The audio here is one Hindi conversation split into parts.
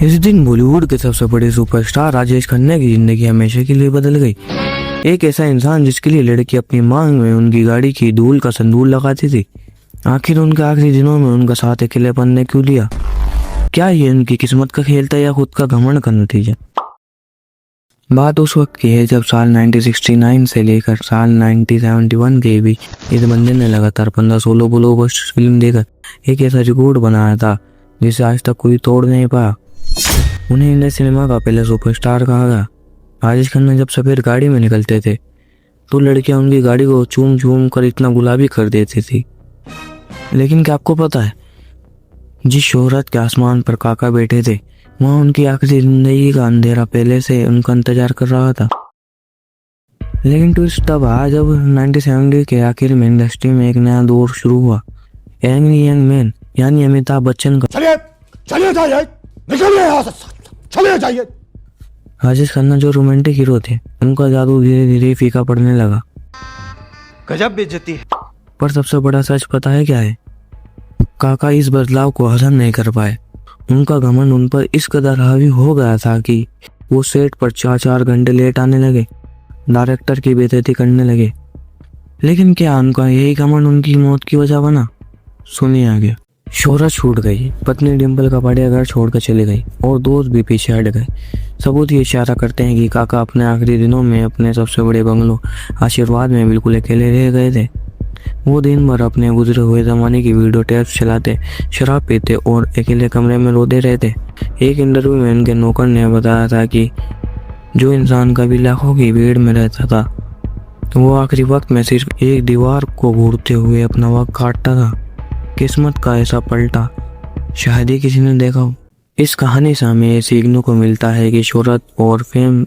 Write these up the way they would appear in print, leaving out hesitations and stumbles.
इस दिन बॉलीवुड के सबसे बड़े सुपरस्टार राजेश खन्ना की जिंदगी हमेशा के लिए बदल गई। एक ऐसा इंसान जिसके लिए लड़की अपनी मांग में उनकी गाड़ी की धूल का संदूर लगाती थी, आखिर उनके आखिरी दिनों में उनका साथ अकेलेपन ने क्यों दिया? क्या ये उनकी किस्मत का खेल था या खुद का घमंड का नतीजा? बात उस वक्त की है जब साल 1969 से लेकर साल 1971 के बीच इस बंदे ने लगातार 15-16 ब्लॉकबस्टर फिल्म देकर एक ऐसा रिकॉर्ड बनाया था जिसे आज तक कोई तोड़ नहीं पाया। उन्हें इंडियन सिनेमा का पहला सुपरस्टार कहा गया। राजेश खन्ना जब सफेद गाड़ी में निकलते थे तो लड़कियां उनकी गाड़ी को चूम चूम कर इतना गुलाबी कर देती थी। लेकिन क्या आपको पता है, जिस शोहरत के आसमान पर काका बैठे थे वहाँ उनकी आखिरी जिंदगी का अंधेरा पहले से उनका इंतजार कर रहा था। लेकिन ट्विस्ट तब आया जब 1970 के आखिर में इंडस्ट्री में एक नया दौर शुरू हुआ। एंग्री यंग मैन यानी अमिताभ बच्चन का चलिए जाइए, निकलिए यहाँ से, चलिए जाइए। राजेश खन्ना जो रोमांटिक हीरो थे उनका जादू धीरे धीरे फीका पड़ने लगा। गजब बेइज्जती है। पर सबसे बड़ा सच पता है क्या है? काका इस बदलाव को हजम नहीं कर पाए। उनका घमंड उन पर इस कदर हावी हो गया था कि वो सेट पर 4-4 घंटे लेट आने लगे, डायरेक्टर की बेइज्जती करने लगे। लेकिन क्या उनका यही घमंड उनकी मौत की वजह बना? सुनिए आगे। शोहरत छूट गई, पत्नी डिम्पल का बढ़िया घर छोड़कर चली गई और दोस्त भी पीछे हट गए। सबूत ये इशारा करते हैं कि काका अपने आखिरी दिनों में अपने सबसे बड़े बंगलों आशीर्वाद में बिल्कुल अकेले रह गए थे। वो दिन भर अपने गुजरे हुए जमाने की वीडियो टेप्स चलाते, शराब पीते और अकेले कमरे में रोते रहते। एक इंटरव्यू में उनके नौकर ने बताया था कि जो इंसान कभी लाखों की भीड़ में रहता था वो आखिरी वक्त में सिर्फ एक दीवार को घूरते हुए अपना वक्त काटता था। किस्मत का ऐसा पलटा शायद ही किसी ने देखा हो। इस कहानी से हमें सीखने को मिलता है कि शोहरत और फेम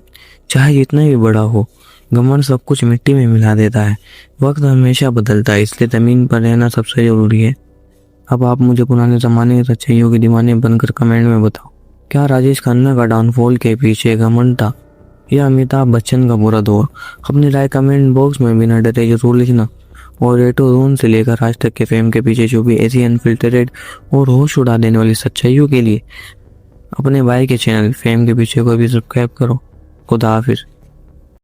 चाहे जितना भी बड़ा हो, घमंड सब कुछ मिट्टी में मिला देता है। वक्त हमेशा बदलता है, इसलिए जमीन पर रहना सबसे जरूरी है। अब आप मुझे पुराने जमाने के सच्चाइयों के दीवाने बनकर कमेंट में बताओ, क्या राजेश खन्ना का डाउनफॉल के पीछे घमंड था या अमिताभ बच्चन का बुरा दौर? अपनी राय कमेंट बॉक्स में बिना डरे जरूर लिखना। और रेटो जोन से लेकर आज तक के फेम के पीछे जो भी ऐसी अनफिल्टरेड और होश उड़ा देने वाली सच्चाइयों के लिए अपने भाई के चैनल फेम के पीछे को भी सब्सक्राइब करो। खुदा हाफिज।